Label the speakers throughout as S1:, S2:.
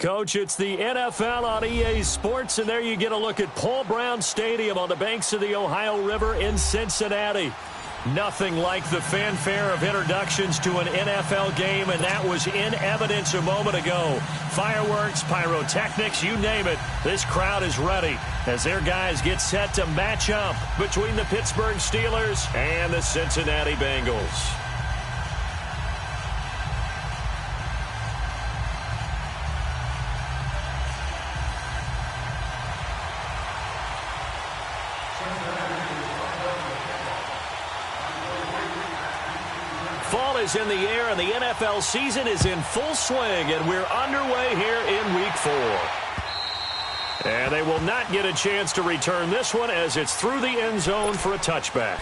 S1: Coach, it's the NFL on EA Sports, and there you get a look at Paul Brown Stadium on the banks of the Ohio River in Cincinnati. Nothing like the fanfare of introductions to an NFL game, and that was in evidence a moment ago. Fireworks, pyrotechnics, you name it. This crowd is ready as their guys get set to match up between the Pittsburgh Steelers and the Cincinnati Bengals. Fall is in the air, and the NFL season is in full swing, and we're underway here in Week 4. And they will not get a chance to return this one as it's through the end zone for a touchback.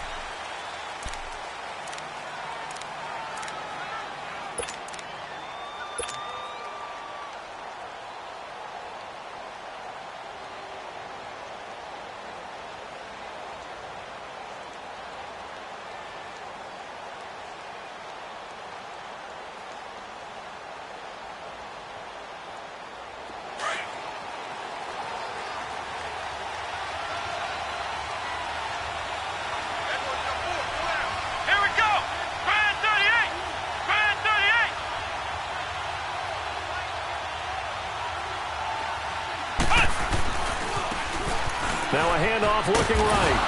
S1: Now a handoff looking right.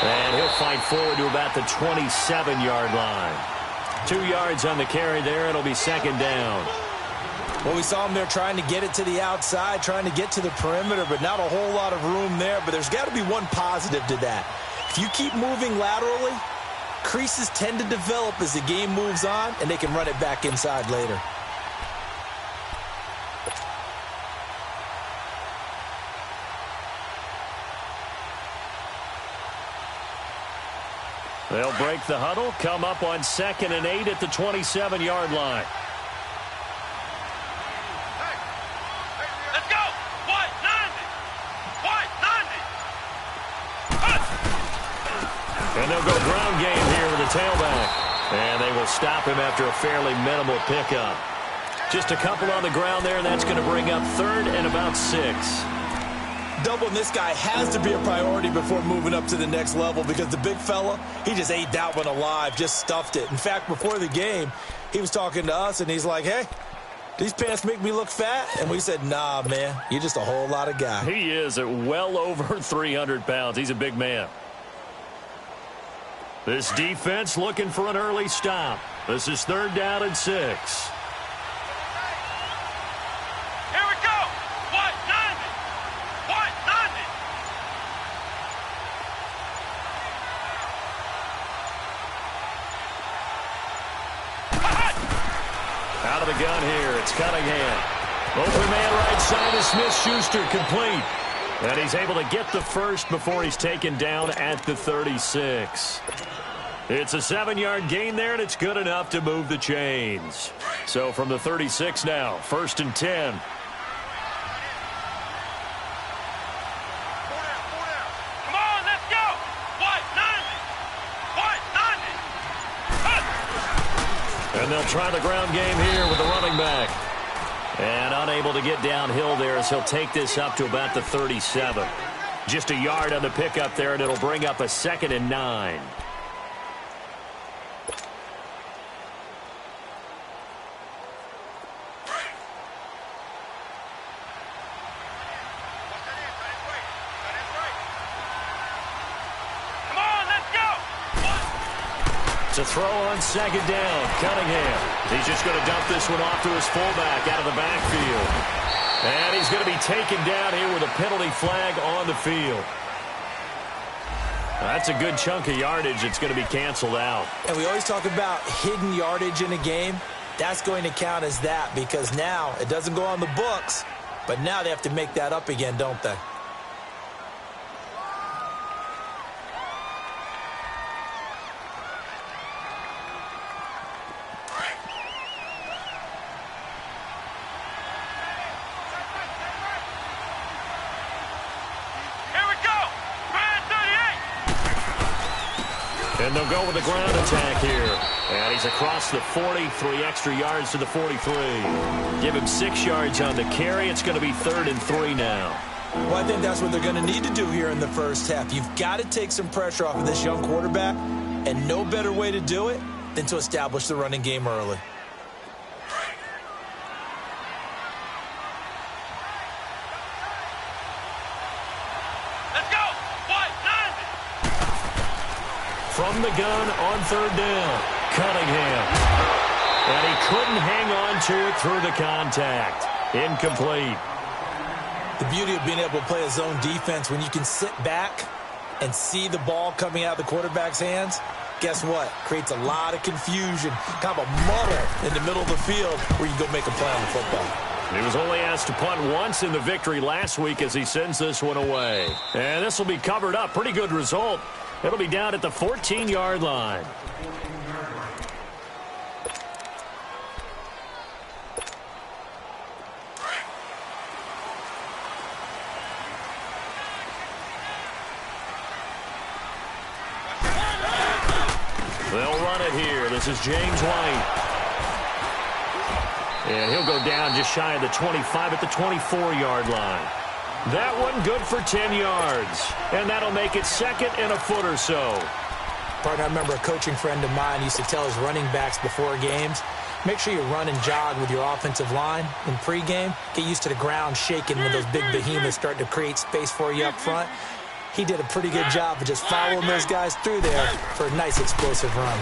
S1: And he'll fight forward to about the 27-yard line. 2 yards on the carry there. It'll be second down.
S2: Well, we saw him there trying to get it to the outside, trying to get to the perimeter, but not a whole lot of room there. But there's got to be one positive to that. If you keep moving laterally, creases tend to develop as the game moves on, and they can run it back inside later.
S1: They'll break the huddle, come up on 2nd and 8 at the 27-yard line.
S3: Let's go! White 90!
S1: And they'll go ground game here with the tailback. And they will stop him after a fairly minimal pickup. Just a couple on the ground there, and that's going to bring up 3rd and about 6.
S2: Doubling this guy has to be a priority before moving up to the next level because the big fella, he just ate that one alive, just stuffed it. In fact, before the game, he was talking to us, and he's like, hey, these pants make me look fat? And we said, nah, man, you're just a whole lot of guy.
S1: He is at well over 300 pounds. He's a big man. This defense looking for an early stop. This is 3rd down and 6. Out of the gun here, it's Cunningham. Open man right side is Smith-Schuster, complete. And he's able to get the first before he's taken down at the 36. It's a 7-yard gain there, and it's good enough to move the chains. So from the 36 now, 1st and 10. And they'll try the ground game here with the running back. And unable to get downhill there as he'll take this up to about the 37. Just a yard on the pickup there, and it'll bring up a 2nd and 9. To throw on 2nd down, Cunningham. He's just going to dump this one off to his fullback out of the backfield. And he's going to be taken down here with a penalty flag on the field. That's a good chunk of yardage. It's going to be canceled out.
S2: And we always talk about hidden yardage in a game. That's going to count as that because now it doesn't go on the books, but now they have to make that up again, don't they?
S1: And they'll go with the ground attack here. And he's across the 40, 3 extra yards to the 43. Give him 6 yards on the carry. It's going to be 3rd and 3 now.
S2: Well, I think that's what they're going to need to do here in the first half. You've got to take some pressure off of this young quarterback, and no better way to do it than to establish the running game early.
S3: Let's go. What? 90.
S1: From the gun on 3rd down, Cunningham. And he couldn't hang on to it through the contact. Incomplete.
S2: The beauty of being able to play a zone defense when you can sit back and see the ball coming out of the quarterback's hands, guess what? Creates a lot of confusion, kind of a muddle in the middle of the field where you go make a play on the football.
S1: He was only asked to punt once in the victory last week as he sends this one away. And this will be covered up. Pretty good result. It'll be down at the 14-yard line. They'll run it here. This is James White. And he'll go down just shy of the 25 at the 24-yard line. That one good for 10 yards. And that'll make it 2nd and a foot or so.
S2: Partner, I remember a coaching friend of mine used to tell his running backs before games, make sure you run and jog with your offensive line in pregame. Get used to the ground shaking when those big behemoths start to create space for you up front. He did a pretty good job of just following those guys through there for a nice explosive run.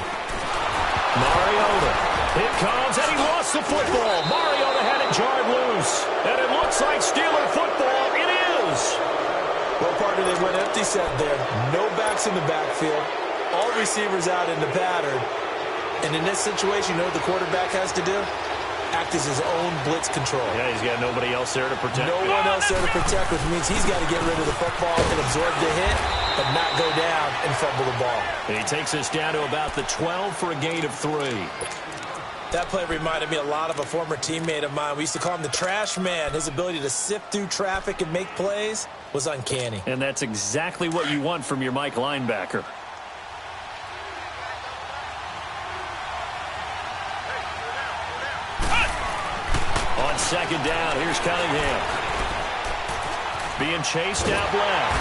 S1: Mariota. It comes, and he lost the football. Mariota had it jarred loose. And it looks like Steeler football. It is.
S2: Well, partner, they went empty set there. No backs in the backfield. All receivers out in the pattern. And in this situation, you know what the quarterback has to do? Act as his own blitz control.
S1: Yeah, he's got nobody else there to protect.
S2: No one else there to protect, which means he's got to get rid of the football and absorb the hit, but not go down and fumble the ball.
S1: And he takes us down to about the 12 for a gain of 3.
S2: That play reminded me a lot of a former teammate of mine. We used to call him the trash man. His ability to sift through traffic and make plays was uncanny.
S1: And that's exactly what you want from your Mike linebacker. On 2nd down, here's Cunningham. Being chased out left.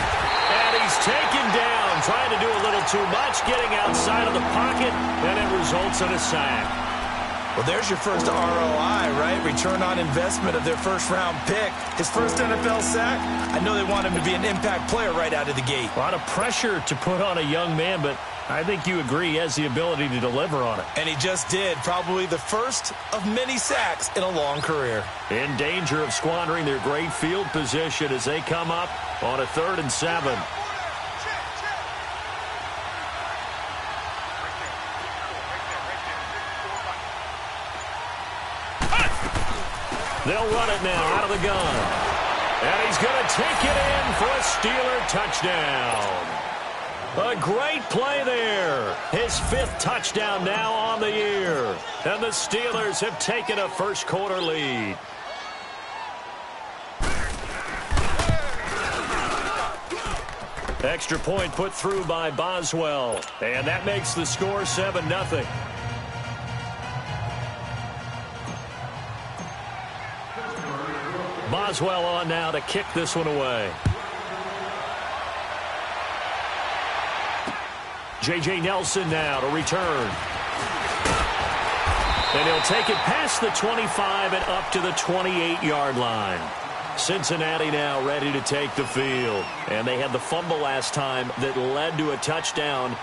S1: And he's taken down, trying to do a little too much, getting outside of the pocket, and it results in a sack.
S2: Well, there's your first ROI, right? Return on investment of their first-round pick. His first NFL sack, I know they want him to be an impact player right out of the gate.
S1: A lot of pressure to put on a young man, but I think you agree he has the ability to deliver on it.
S2: And he just did. Probably the first of many sacks in a long career.
S1: In danger of squandering their great field position as they come up on a 3rd and 7. They'll run it now out of the gun. And he's going to take it in for a Steeler touchdown. A great play there. His 5th touchdown now on the year. And the Steelers have taken a first-quarter lead. Extra point put through by Boswell. And that makes the score 7-0. Boswell on now to kick this one away. J.J. Nelson now to return. And he'll take it past the 25 and up to the 28-yard line. Cincinnati now ready to take the field. And they had the fumble last time that led to a touchdown.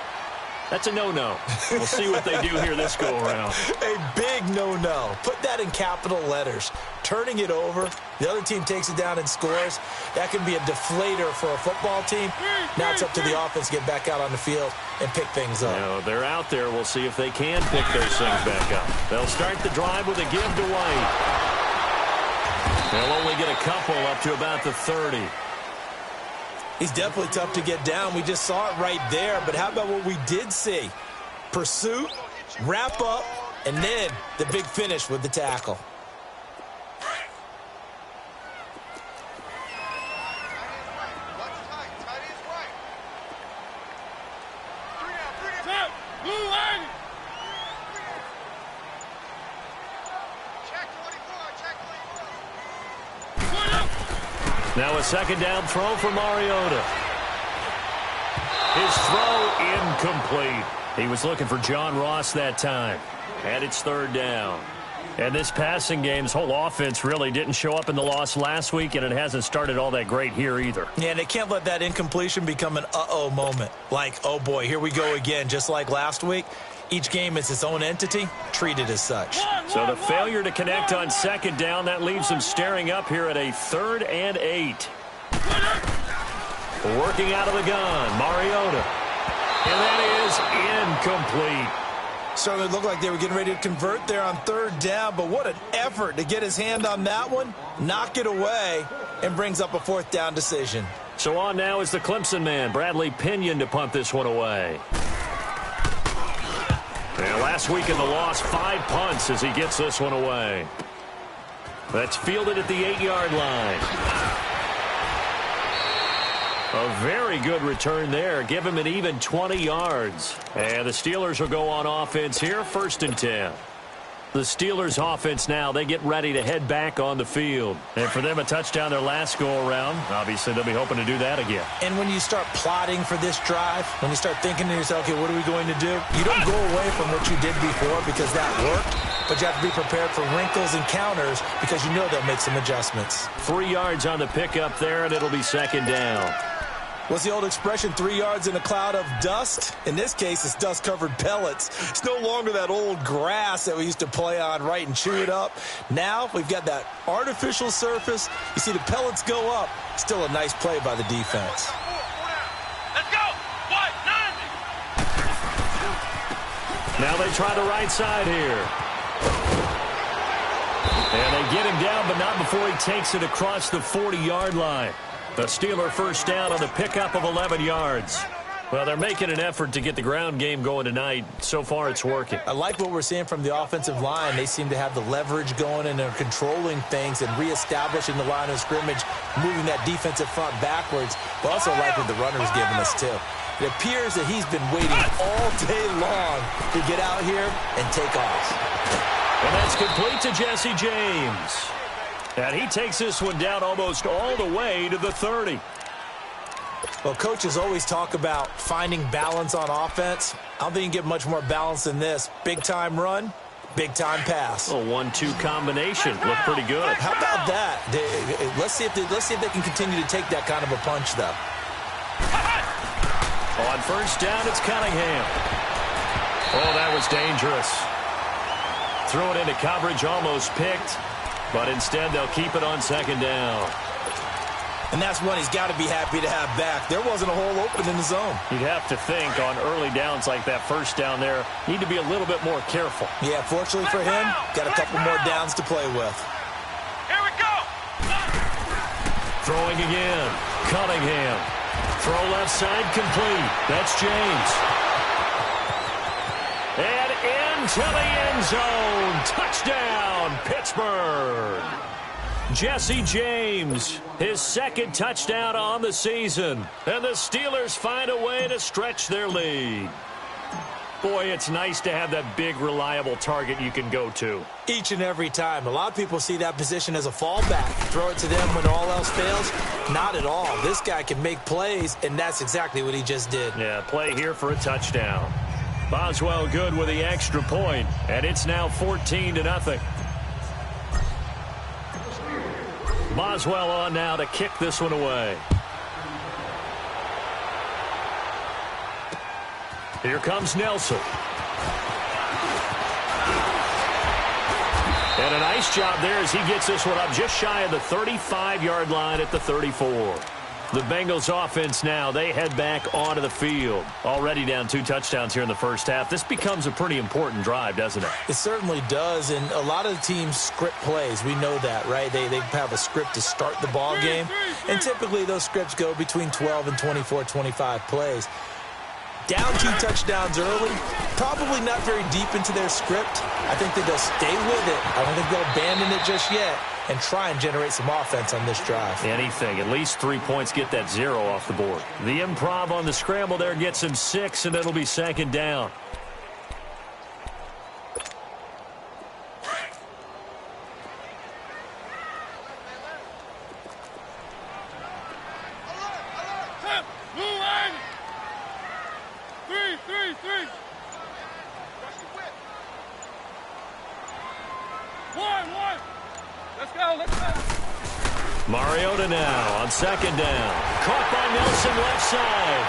S1: That's a no-no. We'll see what they do here this go-around.
S2: A big no-no. Put that in capital letters. Turning it over, the other team takes it down and scores. That can be a deflator for a football team. Now it's up to the offense to get back out on the field and pick things up.
S1: You know, they're out there. We'll see if they can pick those things back up. They'll start the drive with a give to White. They'll only get a couple up to about the 30.
S2: He's definitely tough to get down. We just saw it right there. But how about what we did see? Pursuit, wrap up, and then the big finish with the tackle.
S1: Now a second down throw for Mariota. His throw incomplete. He was looking for John Ross that time. And it's third down. And this passing game's whole offense really didn't show up in the loss last week, and it hasn't started all that great here either.
S2: Yeah, and they can't let that incompletion become an uh-oh moment. Like, oh boy, here we go again, just like last week. Each game is its own entity, treated as such.
S1: So the failure to connect on second down, that leaves them staring up here at a 3rd and 8. Working out of the gun, Mariota. And that is incomplete.
S2: Certainly looked like they were getting ready to convert there on 3rd down, but what an effort to get his hand on that one, knock it away, and brings up a 4th down decision.
S1: So on now is the Clemson man, Bradley Pinion, to punt this one away. And last week in the loss, 5 punts as he gets this one away. That's fielded at the 8-yard line. A very good return there. Give him an even 20 yards. And the Steelers will go on offense here, 1st and 10. The Steelers offense now, they get ready to head back on the field. And for them, a touchdown their last go-around. Obviously, they'll be hoping to do that again.
S2: And when you start plotting for this drive, when you start thinking to yourself, okay, what are we going to do? You don't go away from what you did before because that worked. But you have to be prepared for wrinkles and counters because you know they'll make some adjustments.
S1: 3 yards on the pickup there, and it'll be second down.
S2: What's the old expression, 3 yards in a cloud of dust? In this case, it's dust-covered pellets. It's no longer that old grass that we used to play on, right, and chew it up. Now we've got that artificial surface. You see the pellets go up. Still a nice play by the defense.
S3: Let's go. What? 90.
S1: Now they try the right side here. And they get him down, but not before he takes it across the 40-yard line. The Steeler first down on the pickup of 11 yards. Well, they're making an effort to get the ground game going tonight. So far, it's working.
S2: I like what we're seeing from the offensive line. They seem to have the leverage going and they're controlling things and reestablishing the line of scrimmage, moving that defensive front backwards, but also like what the runner's giving us, too. It appears that he's been waiting all day long to get out here and take off.
S1: And that's complete to Jesse James. And he takes this one down almost all the way to the 30.
S2: Well, coaches always talk about finding balance on offense. I don't think you can get much more balance than this. Big-time run, big-time pass.
S1: A 1-2 combination. Looked pretty good.
S2: How about that? Let's see if they can continue to take that kind of a punch, though.
S1: On first down, it's Cunningham. Oh, that was dangerous. Throw it into coverage, almost picked. But instead, they'll keep it on second down.
S2: And that's one he's got to be happy to have back. There wasn't a hole open in the zone.
S1: You'd have to think on early downs like that first down there, need to be a little bit more careful.
S2: Yeah, fortunately for him, got a couple more downs to play with.
S3: Here we go.
S1: Throwing again. Cunningham. Throw left side complete. That's James. And into the end zone. Touchdown, Pittsburgh. Jesse James, his 2nd touchdown on the season. And the Steelers find a way to stretch their lead. Boy, it's nice to have that big, reliable target you can go to.
S2: Each and every time. A lot of people see that position as a fallback. Throw it to them when all else fails. Not at all. This guy can make plays, and that's exactly what he just did.
S1: Yeah, play here for a touchdown. Boswell good with the extra point, and it's now 14-0. Boswell on now to kick this one away. Here comes Nelson. And a nice job there as he gets this one up just shy of the 35-yard line at the 34. The Bengals offense now, they head back onto the field. Already down 2 touchdowns here in the first half. This becomes a pretty important drive, doesn't it?
S2: It certainly does, and a lot of the teams script plays. We know that, right? They have a script to start the ball game, and typically those scripts go between 12 and 24, 25 plays. Down 2 touchdowns early, probably not very deep into their script. I think that they'll stay with it. I don't think they'll abandon it just yet and try and generate some offense on this drive.
S1: Anything. At least 3 points, get that 0 off the board. The improv on the scramble there gets him 6, and it'll be second down. Mariota now on second down. Caught by Nelson left side.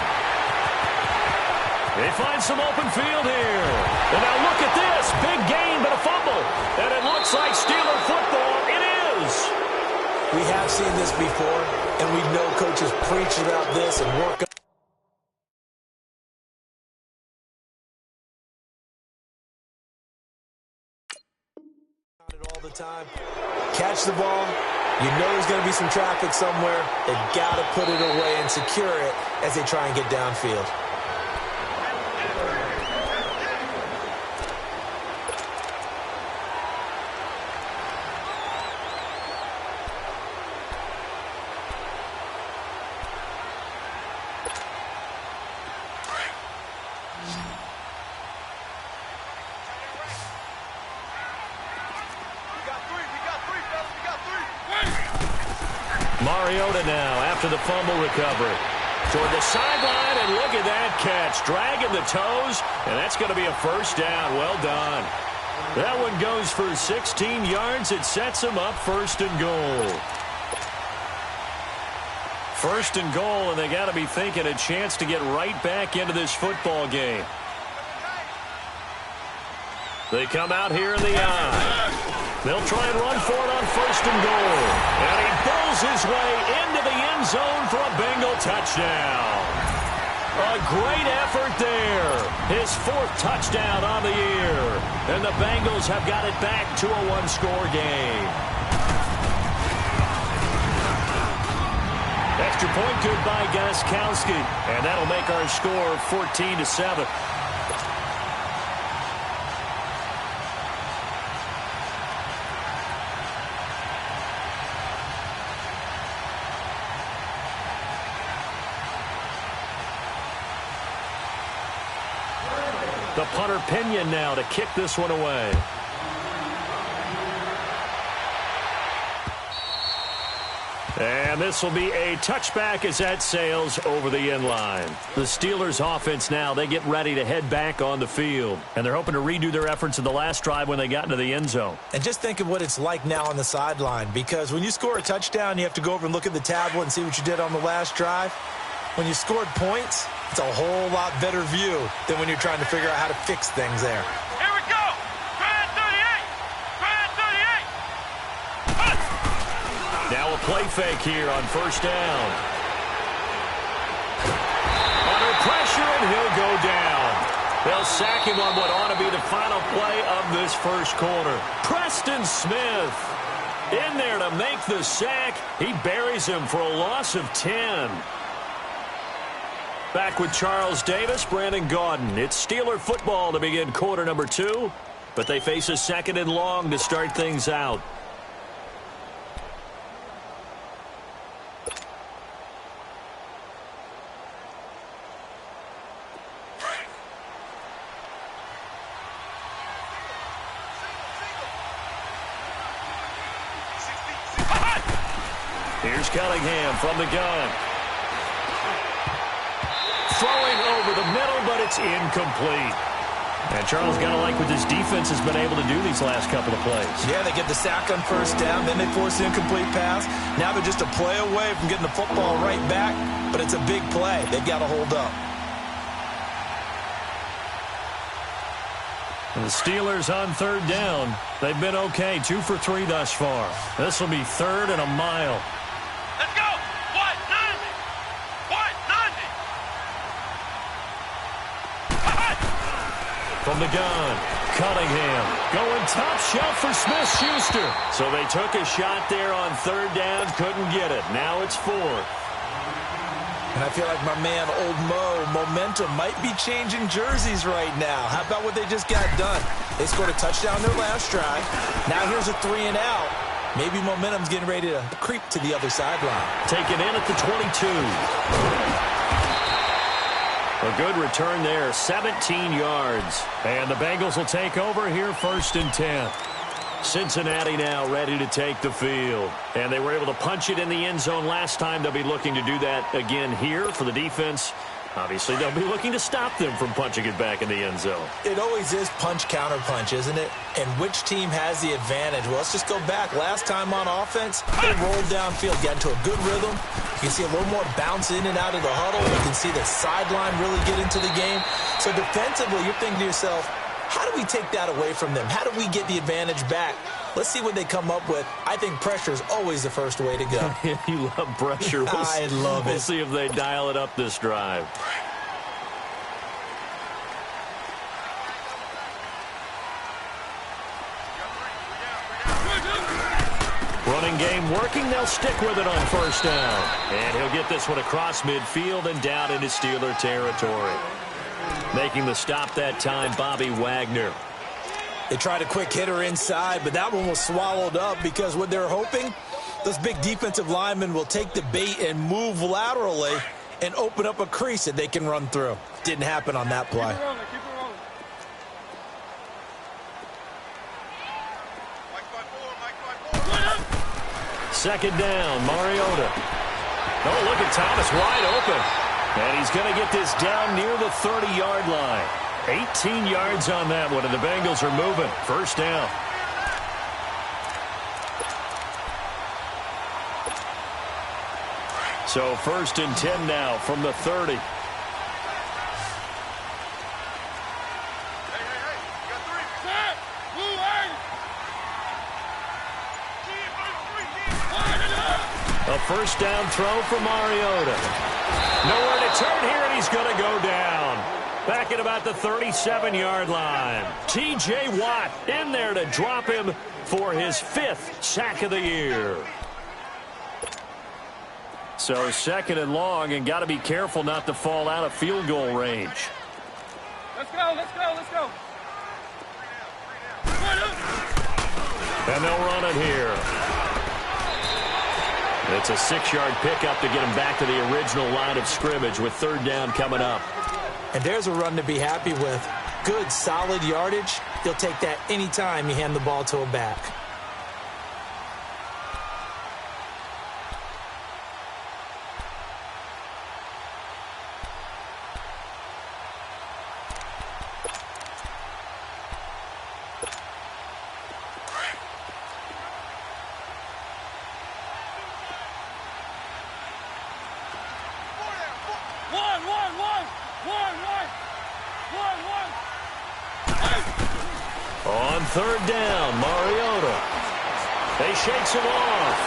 S1: They find some open field here. And now look at this. Big gain, but a fumble. And it looks like Steeler football. It is.
S2: We have seen this before, and we know coaches preach about this and work on it all the time. Catch the ball. You know there's going to be some traffic somewhere. They've got to put it away and secure it as they try and get downfield.
S1: Mariota now after the fumble recovery. Toward the sideline, and look at that catch. Dragging the toes, and that's going to be a first down. Well done. That one goes for 16 yards. It sets him up first and goal. First and goal, and they got to be thinking a chance to get right back into this football game. They come out here in the eye. They'll try and run for it on first and goal. And he pulls his way into the end zone for a Bengal touchdown. A great effort there. His fourth touchdown on the year. And the Bengals have got it back to a one-score game. Extra point good by Gostkowski. And that'll make our score 14-7. The punter Pinion now to kick this one away. And this will be a touchback as that sails over the end line. The Steelers offense now, they get ready to head back on the field. And they're hoping to redo their efforts in the last drive when they got into the end zone.
S2: And just think of what it's like now on the sideline, because when you score a touchdown, you have to go over and look at the tablet and see what you did on the last drive. When you scored points, it's a whole lot better view than when you're trying to figure out how to fix things there.
S3: Here we go. Grand 38. Grand 38.
S1: Now a play fake here on first down. Under pressure, and he'll go down. They'll sack him on what ought to be the final play of this first quarter. Preston Smith in there to make the sack. He buries him for a loss of 10. Back with Charles Davis, Brandon Gaudin. It's Steeler football to begin quarter number 2, but they face a second and long to start things out. Here's Cunningham from the gun. Throwing over the middle, but it's incomplete. And Charles got to like what this defense has been able to do these last couple of plays.
S2: Yeah, they get the sack on first down, then they force the incomplete pass. Now they're just a play away from getting the football right back, but it's a big play. They've got to hold up.
S1: And the Steelers on third down. They've been okay, 2 for 3 thus far. This will be third and a mile.
S3: Let's go. What? 90. What? 90.
S1: From the gun, Cunningham going top shelf for Smith-Schuster. So they took a shot there on third down, couldn't get it. Now it's 4.
S2: And I feel like my man, Old Mo, momentum might be changing jerseys right now. How about what they just got done? They scored a touchdown their last drive. Now here's a 3 and out. Maybe momentum's getting ready to creep to the other sideline.
S1: Taken in at the 22. A good return there, 17 yards. And the Bengals will take over here first and 10. Cincinnati now ready to take the field. And they were able to punch it in the end zone last time. They'll be looking to do that again here for the defense. Obviously, they'll be looking to stop them from punching it back in the end zone.
S2: It always is punch-counter-punch, isn't it? And which team has the advantage? Well, let's just go back. Last time on offense, they rolled downfield, got into a good rhythm. You can see a little more bounce in and out of the huddle. You can see the sideline really get into the game. So defensively, you're thinking to yourself, how do we take that away from them? How do we get the advantage back? Let's see what they come up with. I think pressure is always the first way to go.
S1: You love pressure.
S2: I love it.
S1: We'll see if they dial it up this drive. Running game working. They'll stick with it on first down. And he'll get this one across midfield and down into Steeler territory. Making the stop that time, Bobby Wagner.
S2: They tried a quick hitter inside, but that one was swallowed up because what they're hoping, those big defensive linemen will take the bait and move laterally and open up a crease that they can run through. Didn't happen on that play.
S3: Keep it rolling, keep it rolling.
S1: Second down, Mariota. Oh, look at Thomas wide open. And he's going to get this down near the 30-yard line. 18 yards on that one, and the Bengals are moving. First down. So first and 10 now from the 30.
S3: Hey, you got three. Set. Move, hey.
S1: A first down throw for Mariota. Nowhere to turn here, and he's going to go down. Back at about the 37-yard line. T.J. Watt in there to drop him for his 5th sack of the year. So second and long, and got to be careful not to fall out of field goal range.
S3: Let's go, let's go, let's go.
S1: And they'll run it here. It's a 6-yard pickup to get him back to the original line of scrimmage with third down coming up.
S2: And there's a run to be happy with. Good, solid yardage. He'll take that anytime you hand the ball to a back.
S1: On third down, Mariota. They shakes him off.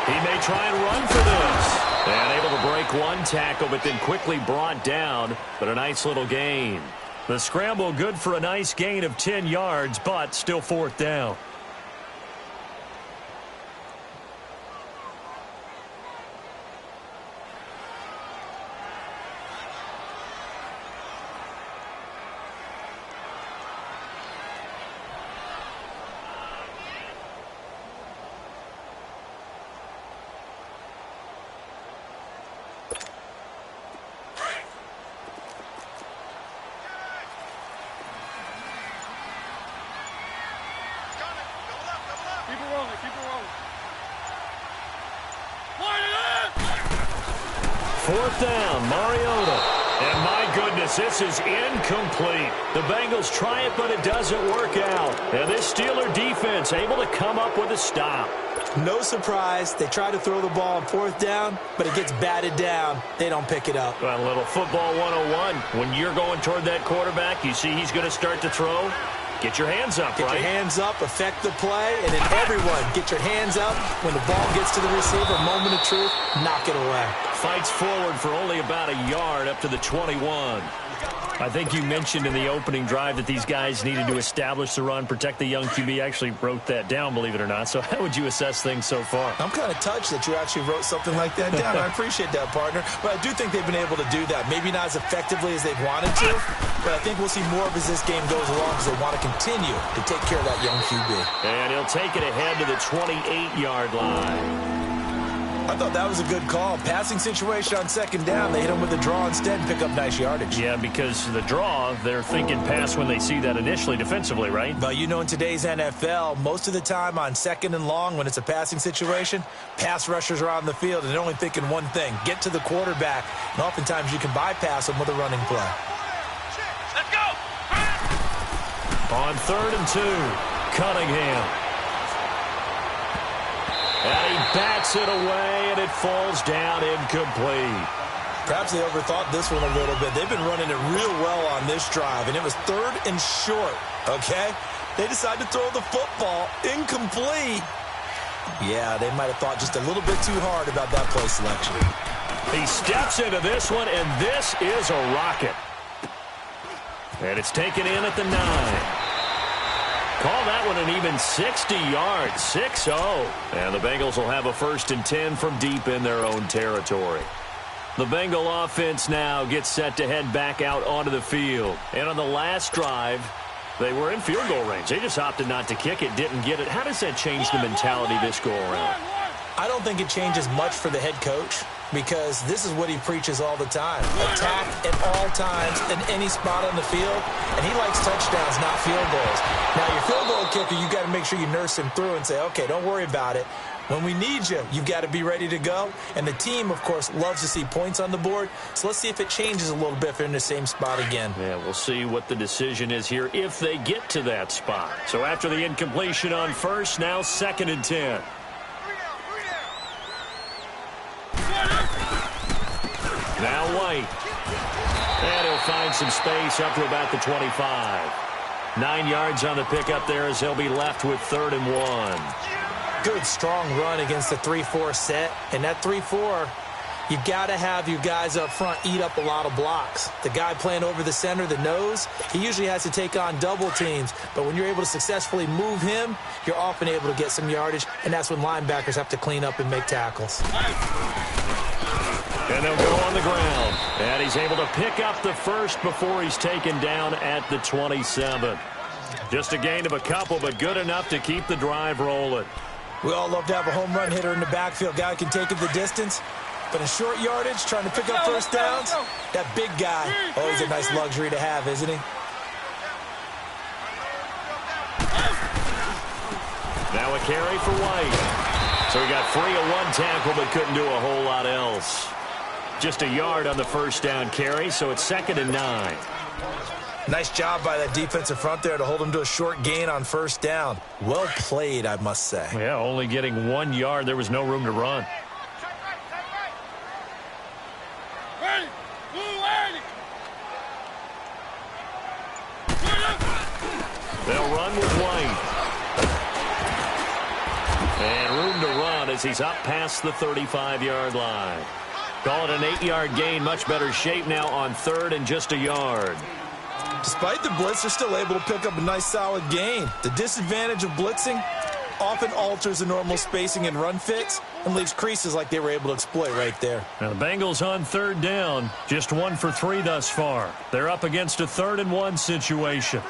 S1: He may try and run for this. And able to break one tackle, but then quickly brought down. But a nice little gain. The scramble good for a nice gain of 10 yards, but still fourth down. Fourth down, Mariota. And my goodness, this is incomplete. The Bengals try it, but it doesn't work out. And this Steeler defense able to come up with a stop.
S2: No surprise. They try to throw the ball on fourth down, but it gets batted down. They don't pick it up.
S1: Well, a little football 101. When you're going toward that quarterback, you see he's going to start to throw. Get your hands up,
S2: right? Get your hands up, affect the play, and then everyone get your hands up. When the ball gets to the receiver, moment of truth, knock it away.
S1: Fights forward for only about a yard up to the 21. I think you mentioned in the opening drive that these guys needed to establish the run, protect the young QB. I actually wrote that down, believe it or not. So how would you assess things so far?
S2: I'm kind of touched that you actually wrote something like that down. I appreciate that, partner. But I do think they've been able to do that. Maybe not as effectively as they've wanted to, but I think we'll see more of as this game goes along because they want to continue to take care of that young QB.
S1: And he'll take it ahead to the 28-yard line.
S2: I thought that was a good call. Passing situation on second down. They hit him with a draw instead and pick up nice yardage.
S1: Yeah, because the draw, they're thinking pass when they see that initially defensively, right?
S2: But you know, in today's NFL, most of the time on second and long when it's a passing situation, pass rushers are on the field and they're only thinking one thing, get to the quarterback. And oftentimes you can bypass them with a running play.
S3: Let's go.
S1: On 3rd and 2, Cunningham. And he bats it away, and it falls down incomplete.
S2: Perhaps they overthought this one a little bit. They've been running it real well on this drive, and it was 3rd and short, okay? They decided to throw the football incomplete. Yeah, they might have thought just a little bit too hard about that play selection.
S1: He steps into this one, and this is a rocket. And it's taken in at the 9. Call that one an even 60 yards, 6-0. And the Bengals will have a 1st and 10 from deep in their own territory. The Bengal offense now gets set to head back out onto the field. And on the last drive, they were in field goal range. They just opted not to kick it, didn't get it. How does that change the mentality this go-around?
S2: I don't think it changes much for the head coach because this is what he preaches all the time. Attack at all times in any spot on the field, and he likes touchdowns, not field goals. Now, your field goal kicker, you got to make sure you nurse him through and say, okay, don't worry about it. When we need you, you've got to be ready to go. And the team, of course, loves to see points on the board. So let's see if it changes a little bit if they're in the same spot again.
S1: Yeah, we'll see what the decision is here if they get to that spot. So after the incompletion on 1st, now 2nd and 10. Now White. And he'll find some space up to about the 25. 9 yards on the pickup there as he'll be left with 3rd and 1.
S2: Good, strong run against the 3-4 set. And that 3-4, you've got to have your guys up front eat up a lot of blocks. The guy playing over the center, the nose, he usually has to take on double teams. But when you're able to successfully move him, you're often able to get some yardage. And that's when linebackers have to clean up and make tackles.
S1: And they'll go on the ground. And he's able to pick up the 1st before he's taken down at the 27. Just a gain of a couple, but good enough to keep the drive rolling.
S2: We all love to have a home run hitter in the backfield. Guy can take it the distance. But in short yardage, trying to pick up first downs, that big guy, always a nice luxury to have, isn't he?
S1: Now a carry for White. So he got free of one tackle, but couldn't do a whole lot else. Just a yard on the 1st down carry, so it's 2nd and 9.
S2: Nice job by that defensive front there to hold him to a short gain on 1st down. Well played, I must say.
S1: Yeah, only getting 1 yard. There was no room to run. They'll run with White. And room to run as he's up past the 35-yard line. Call it an 8-yard gain. Much better shape now on 3rd and just a yard.
S2: Despite the blitz, they're still able to pick up a nice solid gain. The disadvantage of blitzing often alters the normal spacing and run fits and leaves creases like they were able to exploit right there.
S1: Now the Bengals on 3rd down, just 1 for 3 thus far. They're up against a 3rd and 1 situation.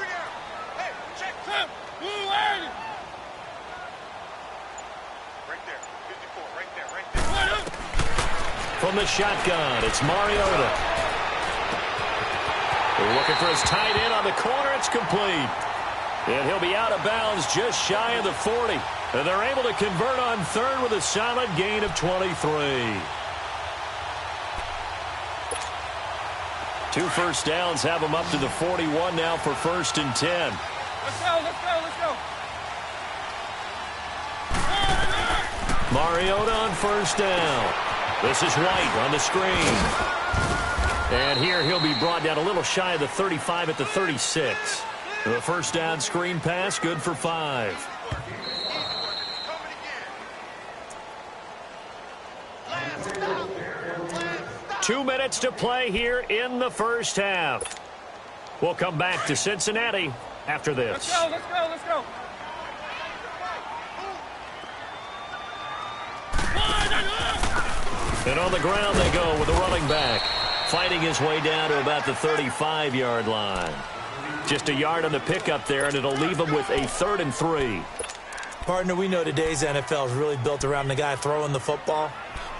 S1: From the shotgun, it's Mariota. They're looking for his tight end on the corner. It's complete. And he'll be out of bounds just shy of the 40. And they're able to convert on 3rd with a solid gain of 23. 2 first downs have them up to the 41 now for 1st and 10.
S3: Let's go, let's go, let's go.
S1: Mariota on 1st down. This is White on the screen. And here he'll be brought down a little shy of the 35 at the 36. The 1st down screen pass, good for 5. Two minutes to play here in the 1st half. We'll come back to Cincinnati after this.
S3: Let's go, let's go, let's go.
S1: And on the ground they go with the running back, fighting his way down to about the 35-yard line. Just a yard on the pickup there, and it'll leave him with a 3rd and 3.
S2: Partner, we know today's NFL is really built around the guy throwing the football.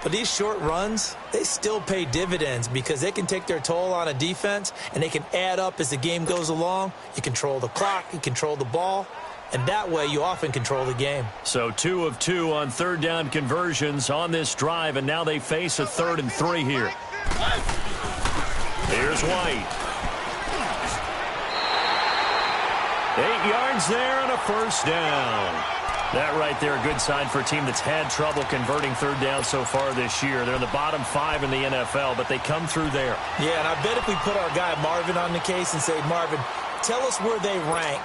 S2: But these short runs, they still pay dividends because they can take their toll on a defense, and they can add up as the game goes along. You control the clock, you control the ball, and that way you often control the game.
S1: So 2 of 2 on third down conversions on this drive, and now they face a 3rd and 3 here. Here's White. 8 yards there and a first down. That right there, a good sign for a team that's had trouble converting third down so far this year. They're in the bottom 5 in the NFL, but they come through there.
S2: Yeah, and I bet if we put our guy Marvin on the case and say, Marvin, tell us where they rank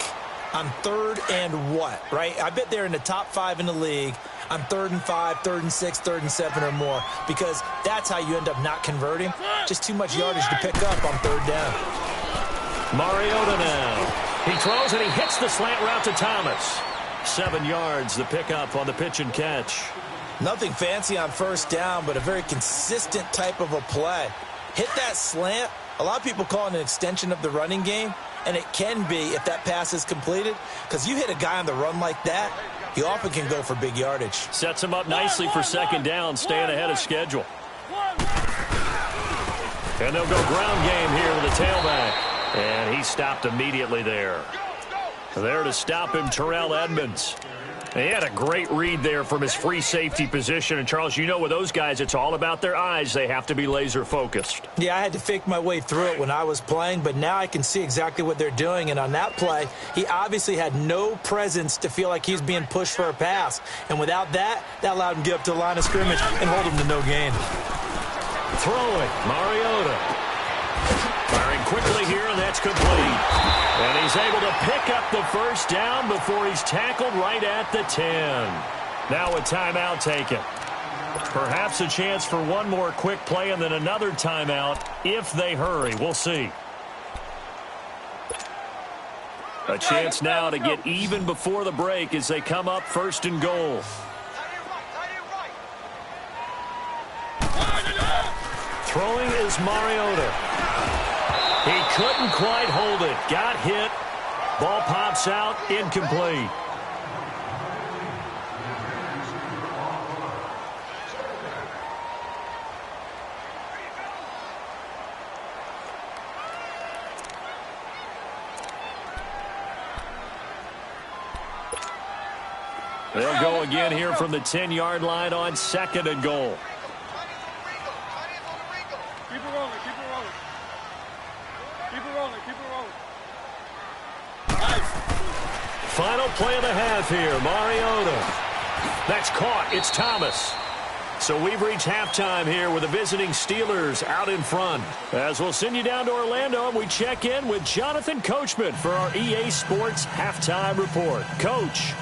S2: on 3rd and what, right? I bet they're in the top 5 in the league on 3rd and 5, 3rd and 6, 3rd and 7 or more, because that's how you end up not converting. Just too much yardage to pick up on 3rd down.
S1: Mariota now. He throws and he hits the slant route to Thomas. 7 yards, the pickup on the pitch and catch.
S2: Nothing fancy on first down, but a very consistent type of a play. Hit that slant. A lot of people call it an extension of the running game, and it can be if that pass is completed, because you hit a guy on the run like that, he often can go for big yardage.
S1: Sets him up nicely for second down, staying ahead of schedule. And they'll go ground game here with the tailback. And he stopped immediately there. There to stop him, Terrell Edmonds. He had a great read there from his free safety position. And, Charles, you know with those guys, it's all about their eyes. They have to be laser focused.
S2: Yeah, I had to fake my way through it when I was playing, but now I can see exactly what they're doing. And on that play, he obviously had no presence to feel like he's being pushed for a pass. And without that, that allowed him to get up to the line of scrimmage and hold him to no gain.
S1: Throwing, Mariota. Firing quickly here, and that's complete. And he's able to pick up the first down before he's tackled right at the 10. Now a timeout taken. Perhaps a chance for one more quick play and then another timeout if they hurry. We'll see. A chance now to get even before the break as they come up 1st and goal. Throwing is Mariota. He couldn't quite hold it. Got hit. Ball pops out. Incomplete. They'll go again here from the 10-yard line on 2nd and goal.
S3: Keep it rolling, keep it rolling. Keep it rolling, keep it rolling.
S1: Final play of the half here, Mariota. That's caught. It's Thomas. So we've reached halftime here with the visiting Steelers out in front. As we'll send you down to Orlando, and we check in with Jonathan Coachman for our EA Sports Halftime Report. Coach.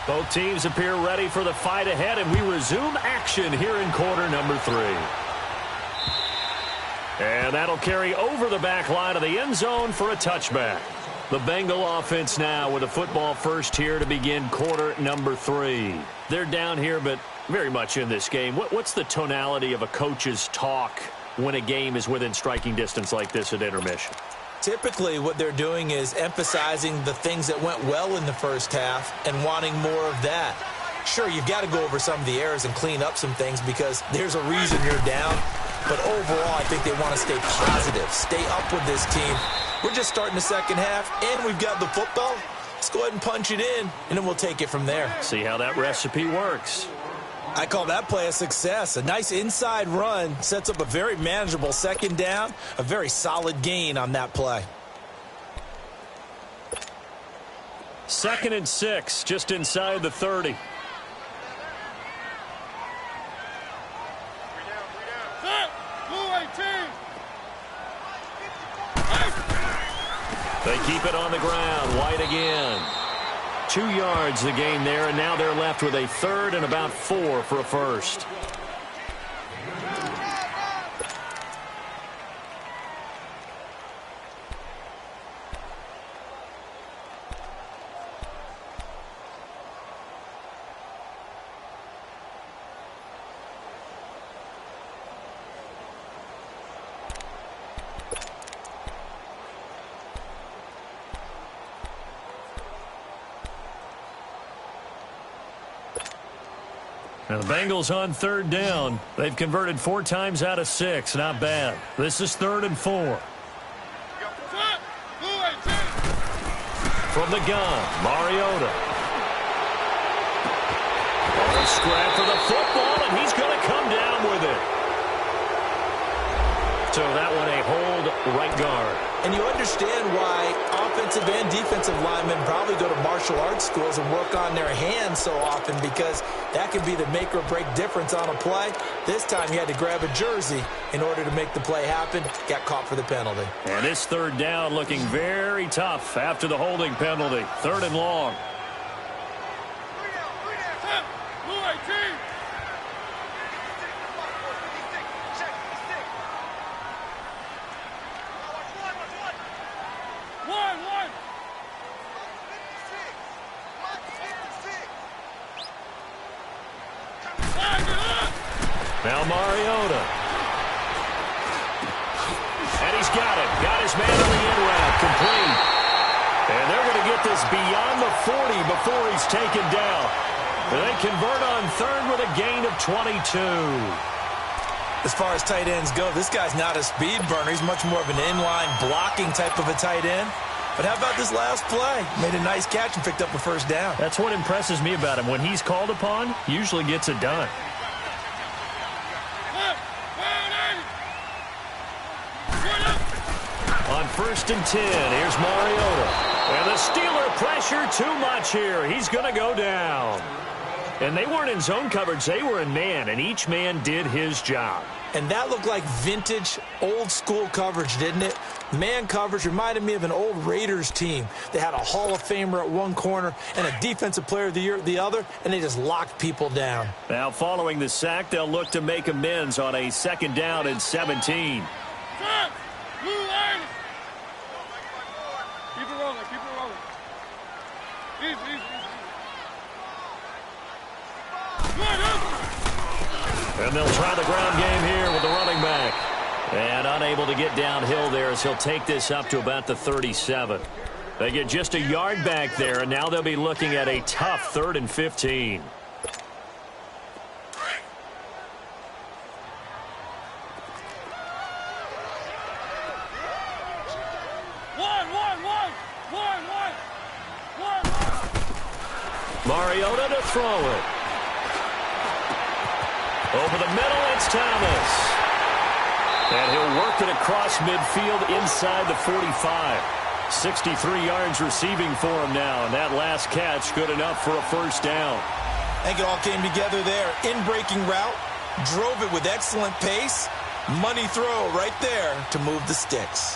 S1: Both teams appear ready for the fight ahead, and we resume action here in quarter number 3. And that'll carry over the back line of the end zone for a touchback. The Bengal offense now with a football first here to begin quarter number 3. They're down here, but very much in this game. What's the tonality of a coach's talk when a game is within striking distance like this at intermission?
S2: Typically, what they're doing is emphasizing the things that went well in the first half and wanting more of that. Sure, you've got to go over some of the errors and clean up some things because there's a reason you're down. But overall, I think they want to stay positive, stay up with this team. We're just starting the second half, and we've got the football. Let's go ahead and punch it in, and then we'll take it from there.
S1: See how that recipe works.
S2: I call that play a success. A nice inside run sets up a very manageable second down, a very solid gain on that play.
S1: 2nd and 6, just inside the 30. They keep it on the ground. White again. 2 yards the gain there, and now they're left with a 3rd and about 4 for a first. Now the Bengals on third down. They've converted 4 times out of 6. Not bad. This is 3rd and 4. From the gun, Mariota. Scrap for the football, and he's going to come down with it. So that one a hold right guard.
S2: And you understand why offensive and defensive linemen probably go to martial arts schools and work on their hands so often, because that can be the make or break difference on a play. This time he had to grab a jersey in order to make the play happen. Got caught for the penalty.
S1: And this 3rd down looking very tough after the holding penalty. 3rd and long. Now Mariota. And he's got it. Got his man on the in route. Complete. And they're going to get this beyond the 40 before he's taken down. They convert on 3rd with a gain of 22.
S2: As far as tight ends go, this guy's not a speed burner. He's much more of an inline blocking type of a tight end. But how about this last play? Made a nice catch and picked up a 1st down.
S1: That's what impresses me about him. When he's called upon, usually gets it done. On 1st and 10, here's Mariota. And the Steeler pressure too much here. He's going to go down. And they weren't in zone coverage. They were in man, and each man did his job.
S2: And that looked like vintage, old-school coverage, didn't it? Man coverage reminded me of an old Raiders team. They had a Hall of Famer at one corner and a Defensive Player of the Year at the other, and they just locked people down.
S1: Now, following the sack, they'll look to make amends on a 2nd down and 17.
S3: Keep it rolling, keep it rolling. Easy.
S1: And they'll try the ground game here with the running back. And unable to get downhill there as he'll take this up to about the 37. They get just a yard back there, and now they'll be looking at a tough 3rd and 15. Mariota to throw it. Over the middle, it's Thomas. And he'll work it across midfield inside the 45. 63 yards receiving for him now. And that last catch good enough for a 1st down.
S2: I think it all came together there. In-breaking route. Drove it with excellent pace. Money throw right there to move the sticks.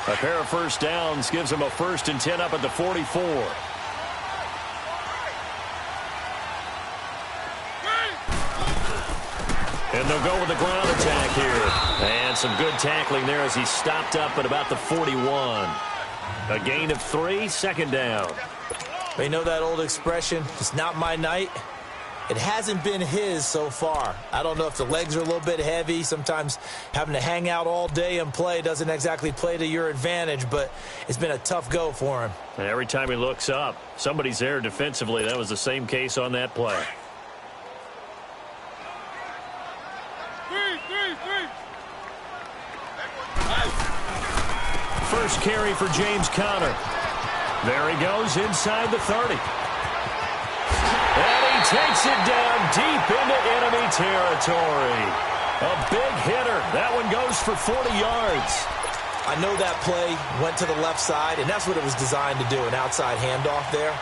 S1: A pair of 1st downs gives them a 1st and 10 up at the 44. And they'll go with the ground attack here. And some good tackling there as he stopped up at about the 41. A gain of 3, 2nd down.
S2: They know that old expression, it's not my night. It hasn't been his so far. I don't know if the legs are a little bit heavy. Sometimes having to hang out all day and play doesn't exactly play to your advantage, but it's been a tough go for him.
S1: And every time he looks up, somebody's there defensively. That was the same case on that play. First carry for James Conner. There he goes inside the 30. And he takes it down deep into enemy territory. A big hitter. That one goes for 40 yards.
S2: I know that play went to the left side, and that's what it was designed to do, an outside handoff there.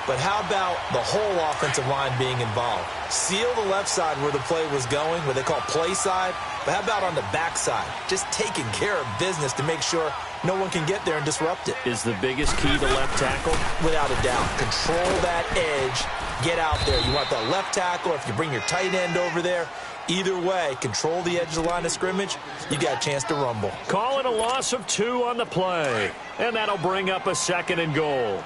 S2: But how about the whole offensive line being involved? Seal the left side where the play was going, what they call play side. But how about on the back side? Just taking care of business to make sure no one can get there and disrupt it.
S1: Is the biggest key to left tackle?
S2: Without a doubt. Control that edge. Get out there. You want that left tackle, or if you bring your tight end over there, either way, control the edge of the line of scrimmage, you got a chance to rumble.
S1: Calling a loss of 2 on the play. And that'll bring up a 2nd and goal.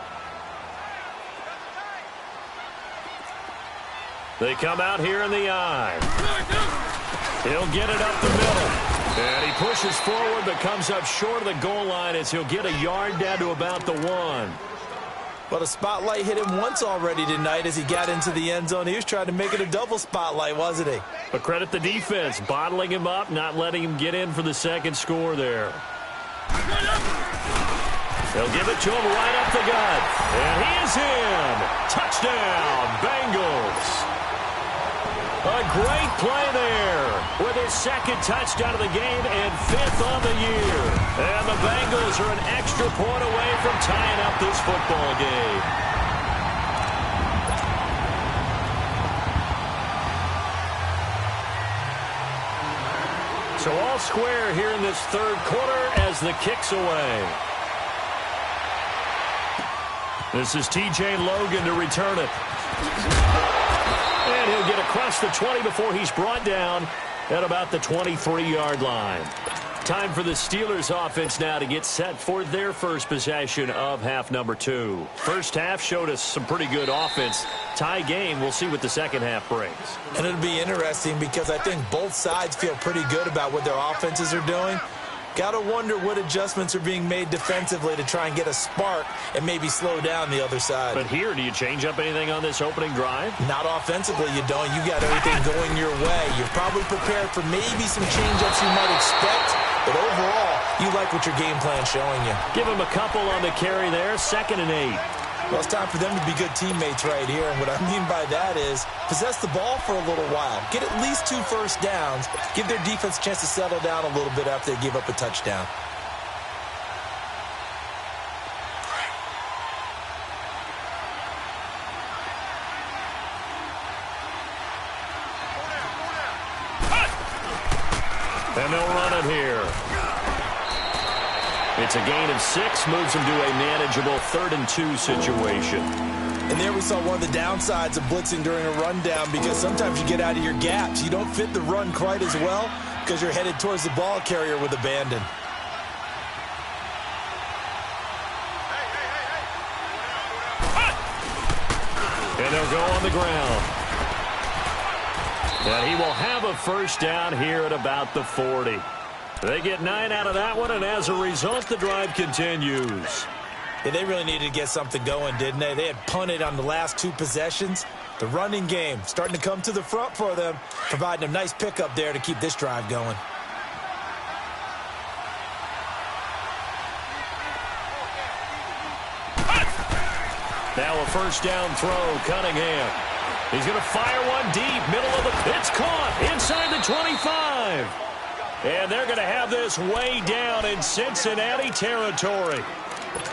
S1: They come out here in the I. He'll get it up the middle. And he pushes forward but comes up short of the goal line as he'll get a yard down to about the 1.
S2: But a spotlight hit him once already tonight as he got into the end zone. He was trying to make it a double spotlight, wasn't he?
S1: But credit the defense, bottling him up, not letting him get in for the second score there. They'll give it to him right up the gut. And he is in. Touchdown, Bengals. A great play there with his second touchdown of the game and 5th on the year. And the Bengals are an extra point away from tying up this football game. So all square here in this third quarter as the kick's away. This is T.J. Logan to return it. And he'll get across the 20 before he's brought down at about the 23-yard line. Time for the Steelers offense now to get set for their first possession of half number 2. First half showed us some pretty good offense. Tie game, we'll see what the second half brings.
S2: And it'll be interesting because I think both sides feel pretty good about what their offenses are doing. Got to wonder what adjustments are being made defensively to try and get a spark and maybe slow down the other side.
S1: But here, do you change up anything on this opening drive?
S2: Not offensively, you don't. You got everything going your way. You're probably prepared for maybe some change-ups you might expect, but overall, you like what your game plan's showing you.
S1: Give him a couple on the carry there, 2nd and 8.
S2: Well, it's time for them to be good teammates right here, and what I mean by that is possess the ball for a little while. Get at least 2 first downs. Give their defense a chance to settle down a little bit after they give up a touchdown.
S1: And they'll run it here. It's a gain of 6, moves them to a manageable 3rd and 2 situation.
S2: And there we saw one of the downsides of blitzing during a rundown because sometimes you get out of your gaps. You don't fit the run quite as well because you're headed towards the ball carrier with abandon.
S1: And they'll go on the ground. And he will have a first down here at about the 40. They get 9 out of that one, and as a result, the drive continues.
S2: Yeah, they really needed to get something going, didn't they? They had punted on the last 2 possessions. The running game starting to come to the front for them, providing a nice pickup there to keep this drive going.
S1: Now a first down throw, Cunningham. He's going to fire one deep, middle of the pitch, caught inside the 25. And they're going to have this way down in Cincinnati territory.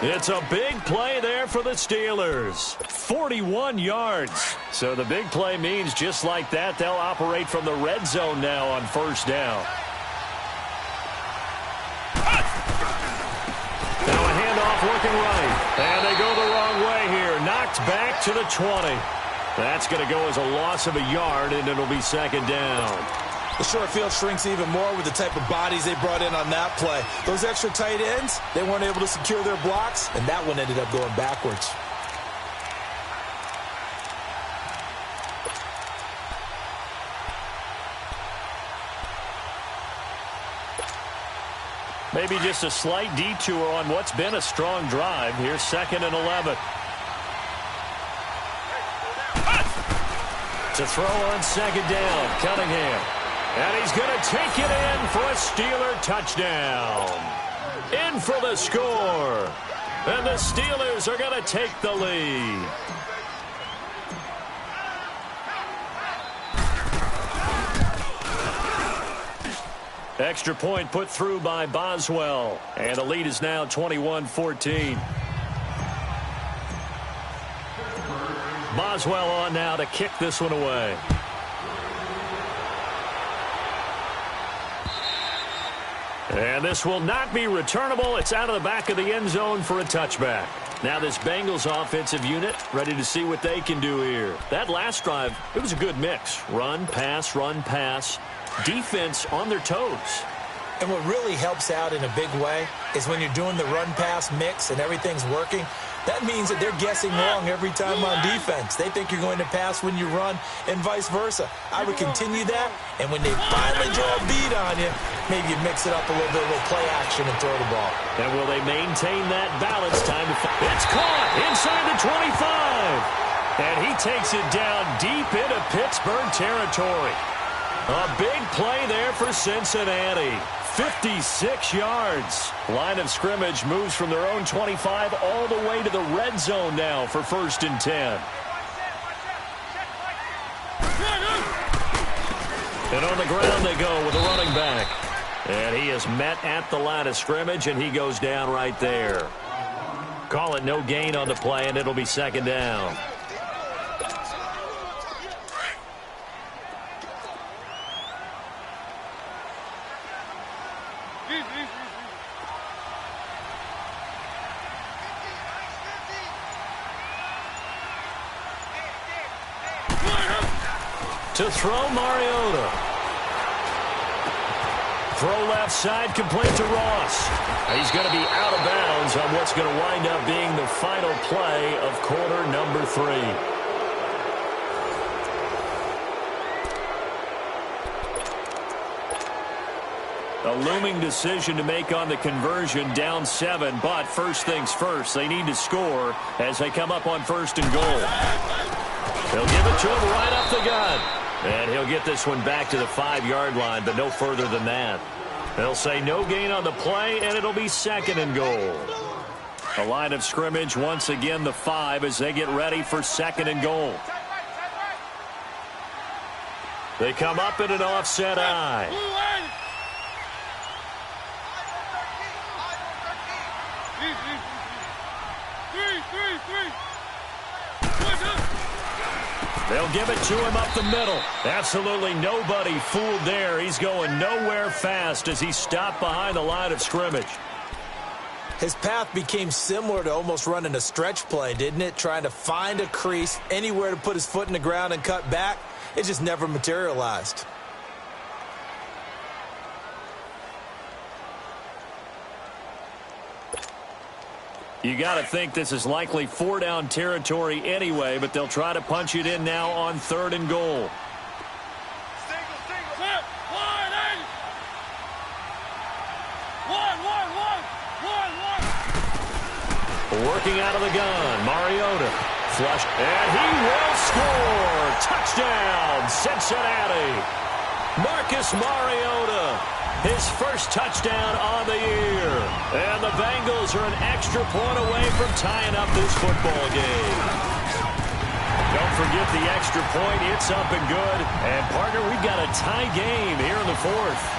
S1: It's a big play there for the Steelers. 41 yards. So the big play means just like that, they'll operate from the red zone now on first down. Now a handoff looking right. And they go the wrong way here. Knocked back to the 20. That's going to go as a loss of a yard, and it'll be second down.
S2: The short field shrinks even more with the type of bodies they brought in on that play. Those extra tight ends, they weren't able to secure their blocks, and that one ended up going backwards.
S1: Maybe just a slight detour on what's been a strong drive. Here's 2nd and 11. To throw on second down, Cunningham. And he's going to take it in for a Steeler touchdown. In for the score. And the Steelers are going to take the lead. Extra point put through by Boswell. And the lead is now 21-14. Boswell on now to kick this one away. And this will not be returnable. It's out of the back of the end zone for a touchback. Now this Bengals offensive unit ready to see what they can do here. That last drive, it was a good mix. Run, pass, defense on their toes.
S2: And what really helps out in a big way is when you're doing the run-pass mix and everything's working, that means that they're guessing wrong every time on defense. They think you're going to pass when you run and vice versa. I would continue that, and when they finally draw a beat on you, maybe you mix it up a little bit, a little play action and throw the ball.
S1: And will they maintain that balance? Time to it's caught inside the 25. And he takes it down deep into Pittsburgh territory. A big play there for Cincinnati. 56 yards. Line of scrimmage moves from their own 25 all the way to the red zone now for 1st and 10. And on the ground they go with a running back. And he is met at the line of scrimmage, and he goes down right there. Call it no gain on the play, and it'll be 2nd down. To throw, Mariota. Throw left side, complete to Ross. He's going to be out of bounds on what's going to wind up being the final play of quarter number 3. A looming decision to make on the conversion, down 7, but first things first, they need to score as they come up on 1st and goal. They'll give it to him right up the gut. And he'll get this one back to the 5-yard line, but no further than that. They'll say no gain on the play, and it'll be 2nd and goal. A line of scrimmage, once again the 5 as they get ready for 2nd and goal. They come up in an offset eye. They'll give it to him up the middle. Absolutely nobody fooled there. He's going nowhere fast as he stopped behind the line of scrimmage.
S2: His path became similar to almost running a stretch play, didn't it? Trying to find a crease, anywhere to put his foot in the ground and cut back. It just never materialized.
S1: You got to think this is likely 4-down territory anyway, but they'll try to punch it in now on 3rd and goal. Working out of the gun, Mariota. Flush, and he will score. Touchdown, Cincinnati. Marcus Mariota, his first touchdown on the year. And the Bengals are an extra point away from tying up this football game. Don't forget the extra point. It's up and good. And, partner, we've got a tie game here in the 4th.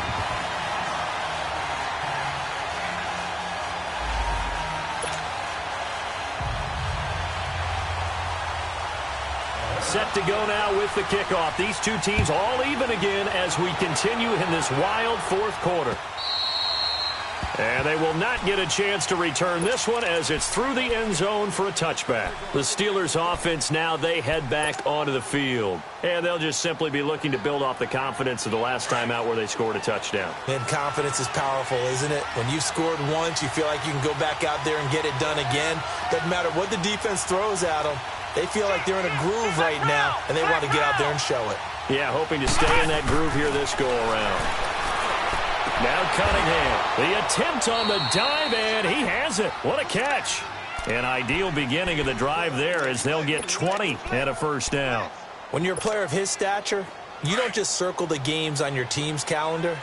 S1: Set to go now with the kickoff. These two teams all even again as we continue in this wild 4th quarter. And they will not get a chance to return this one as it's through the end zone for a touchback. The Steelers offense now, they head back onto the field. And they'll just simply be looking to build off the confidence of the last time out where they scored a touchdown.
S2: And confidence is powerful, isn't it? When you've scored once, you feel like you can go back out there and get it done again. Doesn't matter what the defense throws at them. They feel like they're in a groove right now, and they want to get out there and show it.
S1: Yeah, hoping to stay in that groove here this go-around. Now Cunningham, the attempt on the dive, and he has it. What a catch. An ideal beginning of the drive there as they'll get 20 and a 1st down.
S2: When you're a player of his stature, you don't just circle the games on your team's calendar.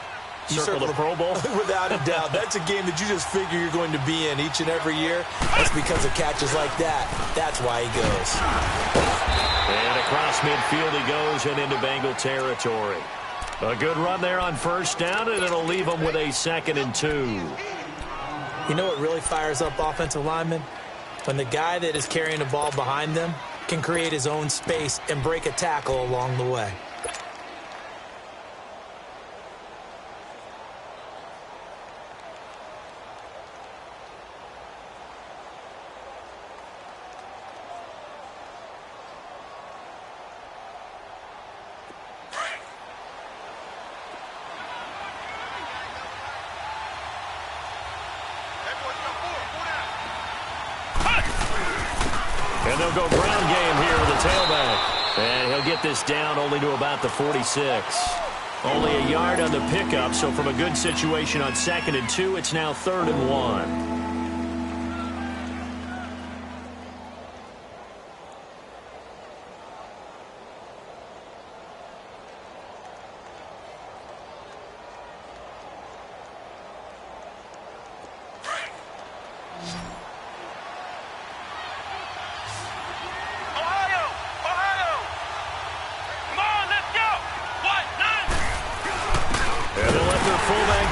S2: You
S1: circle the Pro Bowl?
S2: Without a doubt. That's a game that you just figure you're going to be in each and every year. That's because of catches like that. That's why he goes.
S1: And across midfield he goes and into Bengal territory. A good run there on 1st down, and it'll leave them with a 2nd and 2.
S2: You know what really fires up offensive linemen? When the guy that is carrying the ball behind them can create his own space and break a tackle along the way.
S1: And they'll go ground game here with the tailback. And he'll get this down only to about the 46. Only a yard on the pickup, so from a good situation on 2nd and 2, it's now 3rd and 1.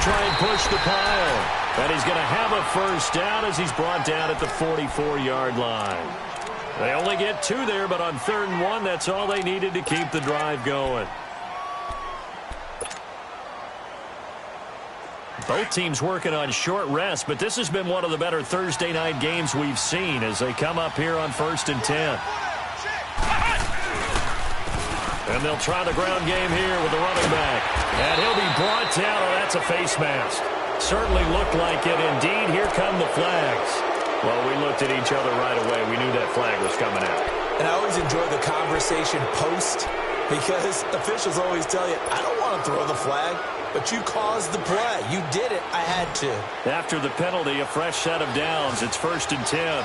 S1: Try and push the pile. And he's going to have a first down as he's brought down at the 44-yard line. They only get 2 there, but on 3rd and 1, that's all they needed to keep the drive going. Both teams working on short rest, but this has been one of the better Thursday night games we've seen as they come up here on 1st and 10. And they'll try the ground game here with the running back. And he'll be brought down. Oh, that's a face mask. Certainly looked like it. Indeed, here come the flags. Well, we looked at each other right away. We knew that flag was coming out.
S2: And I always enjoy the conversation post because officials always tell you, I don't want to throw the flag, but you caused the play. You did it. I had to.
S1: After the penalty, a fresh set of downs. It's 1st and 10.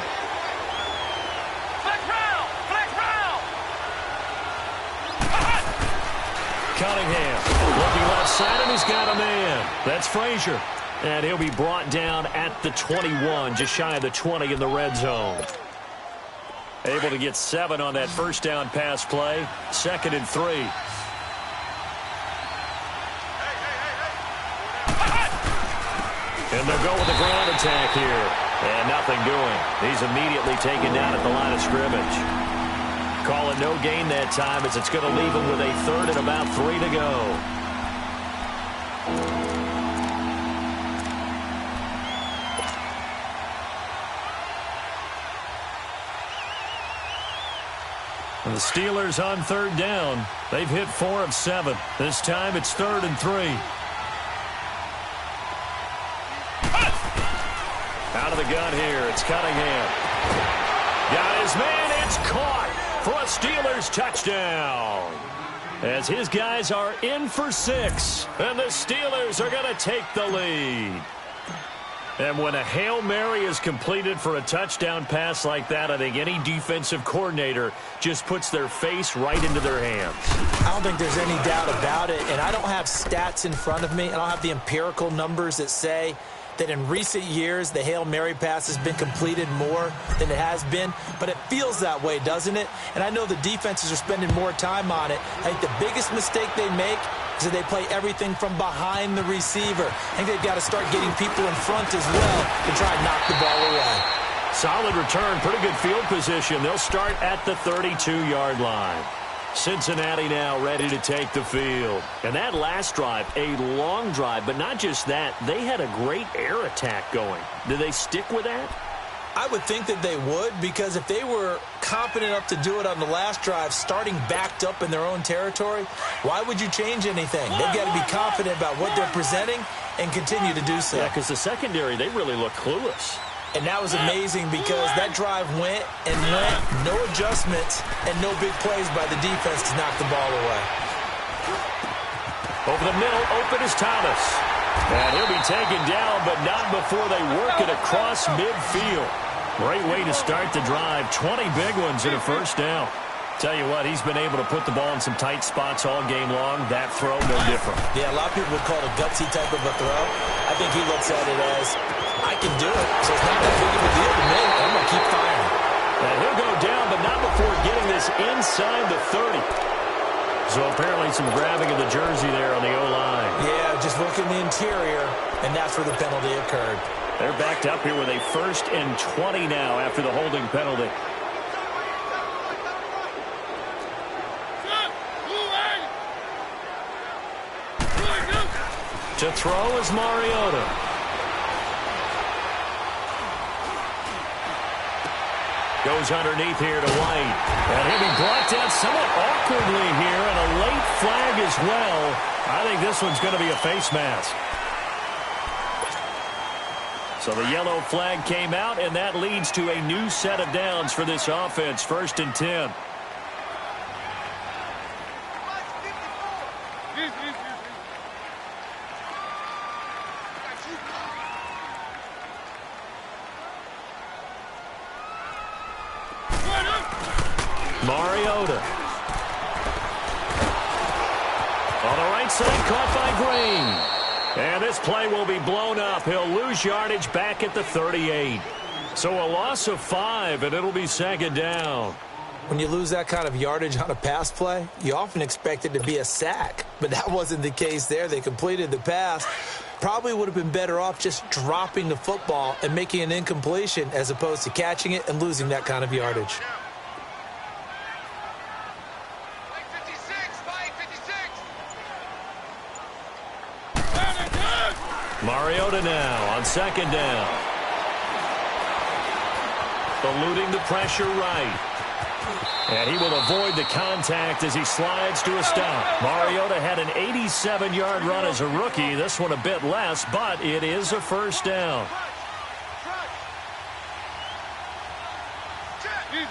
S1: Cunningham looking left side, and he's got a man. That's Frazier. And he'll be brought down at the 21, just shy of the 20 in the red zone. Able to get 7 on that first down pass play. 2nd and 3. And they'll go with the ground attack here. And nothing doing. He's immediately taken down at the line of scrimmage. Calling no gain that time as it's going to leave him with a 3rd and about 3 to go. And the Steelers on 3rd down. They've hit 4 of 7. This time it's 3rd and 3. Out of the gun here. It's Cunningham. Got his man. It's caught for a Steelers touchdown. As his guys are in for 6. And the Steelers are going to take the lead. And when a Hail Mary is completed for a touchdown pass like that, I think any defensive coordinator just puts their face right into their hands.
S2: I don't think there's any doubt about it. And I don't have stats in front of me. I don't have the empirical numbers that say that in recent years the Hail Mary pass has been completed more than it has been, but it feels that way, doesn't it? And I know the defenses are spending more time on it. I think the biggest mistake they make is that they play everything from behind the receiver. I think they've got to start getting people in front as well to try and knock the ball away.
S1: Solid return, pretty good field position. They'll start at the 32-yard line. Cincinnati now ready to take the field. And that last drive, a long drive, but not just that. They had a great air attack going. Did they stick with that?
S2: I would think that they would, because if they were confident enough to do it on the last drive, starting backed up in their own territory, why would you change anything? They've got to be confident about what they're presenting and continue to do so.
S1: Yeah, because the secondary, they really look clueless.
S2: And that was amazing because that drive went and went, no adjustments, and no big plays by the defense to knock the ball away.
S1: Over the middle, open is Thomas. And he'll be taken down, but not before they work it across midfield. Great way to start the drive. 20 big ones in a first down. Tell you what, he's been able to put the ball in some tight spots all game long. That throw, no different.
S2: Yeah, a lot of people would call it a gutsy type of a throw. I think he looks at it as, I can do it, so it's not that big of a deal to me. I'm going to keep firing.
S1: And he'll go down, but not before getting this inside the 30. So apparently some grabbing of the jersey there on the O-line.
S2: Yeah, just look in the interior, and that's where the penalty occurred.
S1: They're backed up here with a 1st and 20 now after the holding penalty. To throw is Mariota. Goes underneath here to White. And he'll be brought down somewhat awkwardly here, and a late flag as well. I think this one's going to be a face mask. So the yellow flag came out, and that leads to a new set of downs for this offense. 1st and 10. Mariota. On the right side, caught by Green. And this play will be blown up. He'll lose yardage back at the 38. So a loss of 5, and it'll be second down.
S2: When you lose that kind of yardage on a pass play, you often expect it to be a sack. But that wasn't the case there. They completed the pass. Probably would have been better off just dropping the football and making an incompletion as opposed to catching it and losing that kind of yardage.
S1: Mariota now on second down. Eluding the pressure right. And he will avoid the contact as he slides to a stop. Mariota had an 87-yard run as a rookie. This one a bit less, but it is a first down.
S3: Keep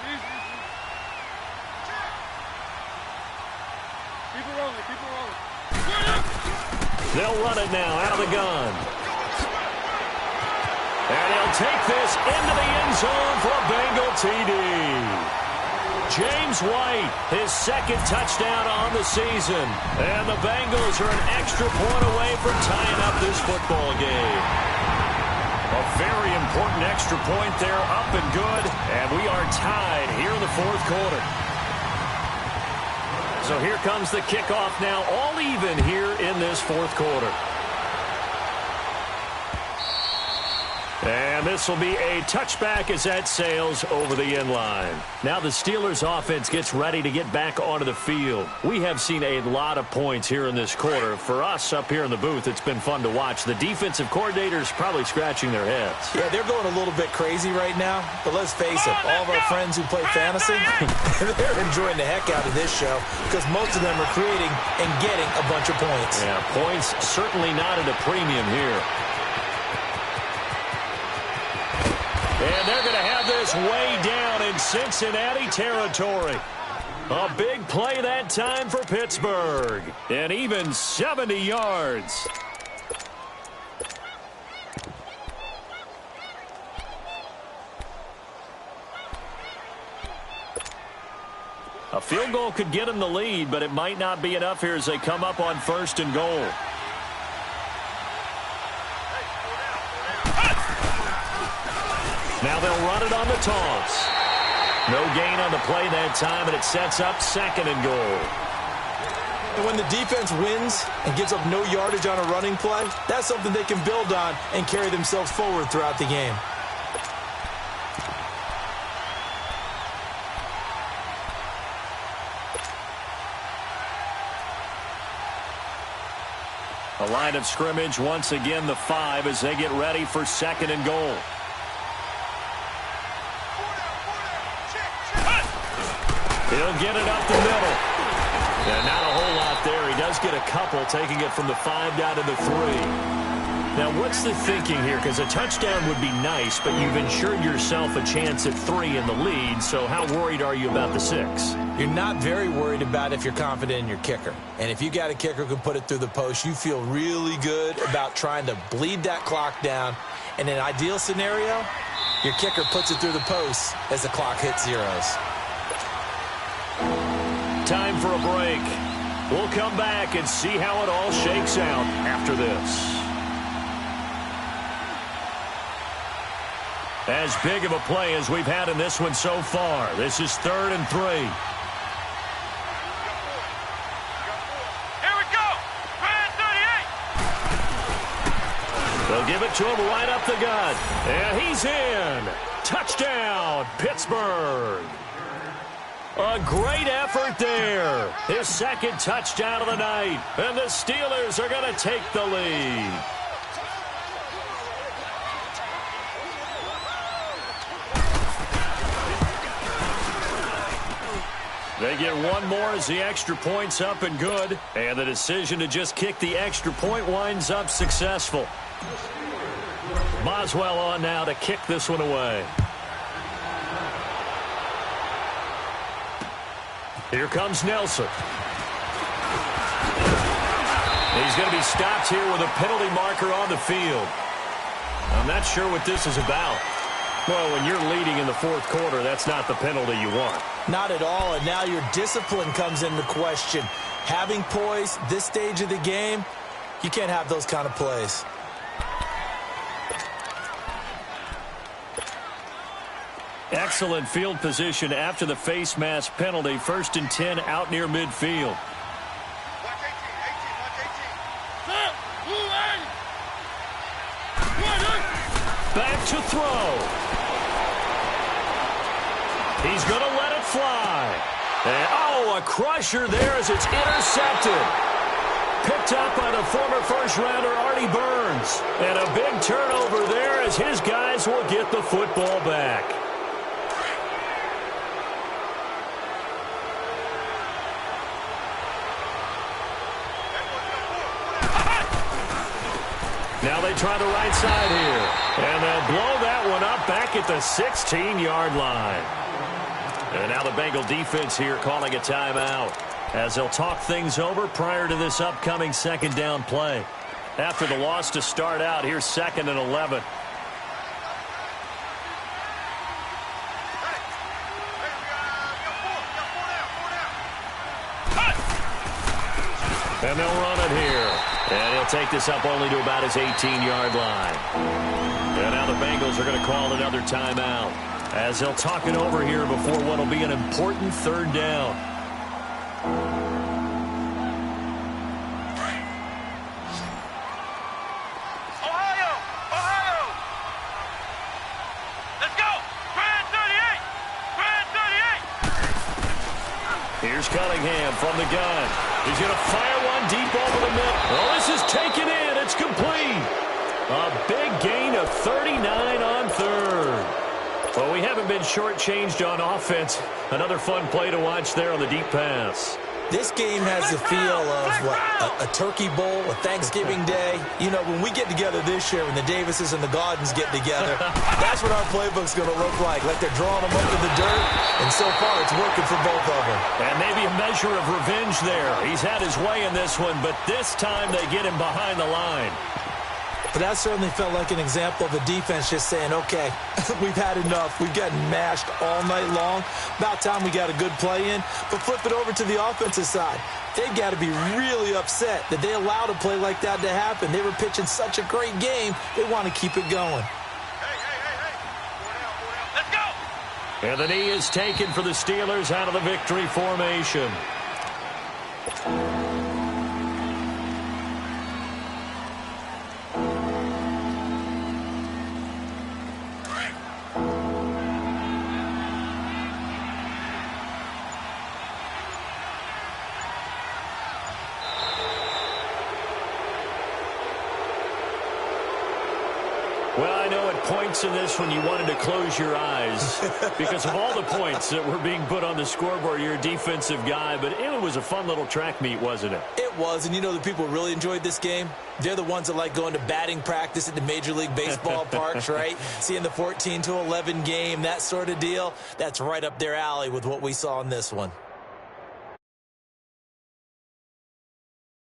S3: it rolling, keep it rolling.
S1: They'll run it now out of the gun. And he'll take this into the end zone for a Bengal TD. James White, his second touchdown on the season. And the Bengals are an extra point away from tying up this football game. A very important extra point there, up and good. And we are tied here in the fourth quarter. So here comes the kickoff now, all even here in this fourth quarter. And this will be a touchback as that sails over the end line. Now the Steelers offense gets ready to get back onto the field. We have seen a lot of points here in this quarter. For us up here in the booth, it's been fun to watch. The defensive coordinators probably scratching their heads.
S2: Yeah, they're going a little bit crazy right now. But let's face it, all of our friends who play fantasy, they're enjoying the heck out of this show because most of them are creating and getting a bunch of points.
S1: Yeah, points certainly not at a premium here. And they're going to have this way down in Cincinnati territory. A big play that time for Pittsburgh. And even 70 yards. A field goal could get them the lead, but it might not be enough here as they come up on first and goal. Now they'll run it on the toss. No gain on the play that time, and it sets up second and goal.
S2: And when the defense wins and gives up no yardage on a running play, that's something they can build on and carry themselves forward throughout the game.
S1: A line of scrimmage, once again the 5 as they get ready for second and goal. He'll get it up the middle. And not a whole lot there. He does get a couple, taking it from the 5 down to the 3. Now, what's the thinking here? Because a touchdown would be nice, but you've ensured yourself a chance at 3 in the lead, so how worried are you about the 6?
S2: You're not very worried about if you're confident in your kicker. And if you got a kicker who can put it through the post, you feel really good about trying to bleed that clock down. In an ideal scenario, your kicker puts it through the post as the clock hits zeros.
S1: Time for a break. We'll come back and see how it all shakes out after this. As big of a play as we've had in this one so far. This is 3rd and 3.
S3: Here we go. 38.
S1: They'll give it to him right up the gut. And he's in. Touchdown, Pittsburgh. A great effort there. His second touchdown of the night. And the Steelers are going to take the lead. They get one more as the extra point's up and good. And the decision to just kick the extra point winds up successful. Boswell on now to kick this one away. Here comes Nelson. He's going to be stopped here with a penalty marker on the field. I'm not sure what this is about. Well, when you're leading in the fourth quarter, that's not the penalty you want.
S2: Not at all, and now your discipline comes into question. Having poise this stage of the game, you can't have those kind of plays.
S1: Excellent field position after the face mask penalty. 1st and 10 out near midfield. Back to throw. He's going to let it fly. And, oh, a crusher there as it's intercepted. Picked up by the former first-rounder Artie Burns. And a big turnover there as his guys will get the football back. Now they try the right side here. And they'll blow that one up back at the 16-yard line. And now the Bengal defense here calling a timeout as they'll talk things over prior to this upcoming second down play. After the loss to start out, here's 2nd and 11. And they'll run it here. And he'll take this up only to about his 18-yard line. And now the Bengals are going to call another timeout as they'll talk it over here before what will be an important 3rd down.
S3: Ohio! Let's go! Grand 38!
S1: Here's Cunningham from the gun. He's going to fire one deep over the middle. Oh, this is taken in. It's complete. A big gain of 39 on 3rd. Well, we haven't been shortchanged on offense. Another fun play to watch there on the deep pass.
S2: This game has the feel of, a turkey bowl, a Thanksgiving day. You know, when we get together this year, when the Davises and the Gardens get together, that's what our playbook's going to look like. Like they're drawing them up to the dirt, and so far it's working for both of them.
S1: And maybe a measure of revenge there. He's had his way in this one, but this time they get him behind the line.
S2: But that certainly felt like an example of a defense just saying, okay, we've had enough. We've gotten mashed all night long. About time we got a good play in. But flip it over to the offensive side. They've got to be really upset that they allowed a play like that to happen. They were pitching such a great game. They want to keep it going.
S3: Hey. Let's go!
S1: And the knee is taken for the Steelers out of the victory formation. Well, I know at points in this when you wanted to close your eyes because of all the points that were being put on the scoreboard. You're a defensive guy, but it was a fun little track meet, wasn't it?
S2: It was, and you know the people really enjoyed this game? They're the ones that like going to batting practice at the Major League Baseball parks, right? Seeing the 14-11 game, that sort of deal. That's right up their alley with what we saw in this one.